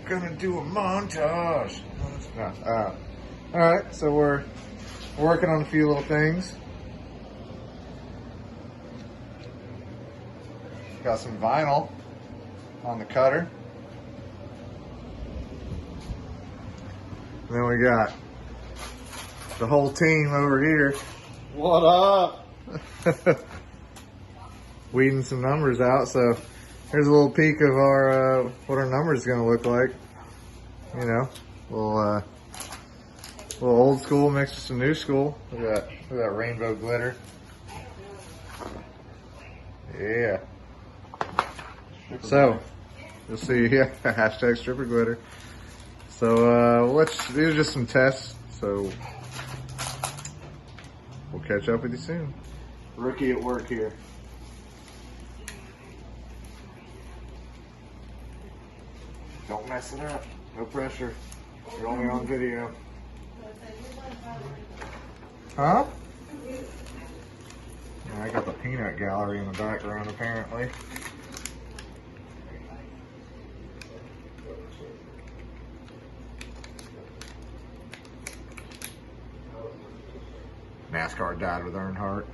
gonna do a montage. No, alright, so we're working on a few little things. Got some vinyl on the cutter. And then we got the whole team over here. What up? Weeding some numbers out. So here's a little peek of our what our numbers is going to look like. You know, a little old school mixed with some new school. Look at that rainbow glitter. Yeah. So you'll see, yeah, hashtag stripper glitter. So these are just some tests. So we'll catch up with you soon. Rookie at work here. Don't mess it up. No pressure. You're only on video. Huh? Yeah, I got the peanut gallery in the background apparently. NASCAR died with Earnhardt.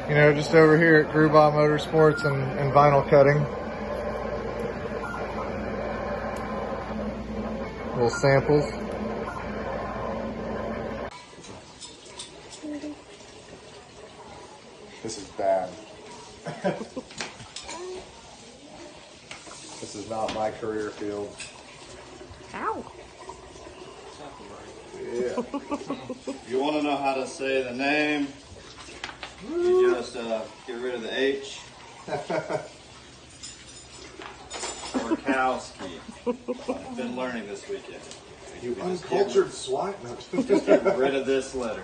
You know, just over here at Grubaugh Motorsports and vinyl cutting. Little samples. This is bad. This is not my career field. Ow. Yeah. If you want to know how to say the name, you just get rid of the H. Orkowski. I've been learning this weekend. You uncultured swine. Just get rid of this letter.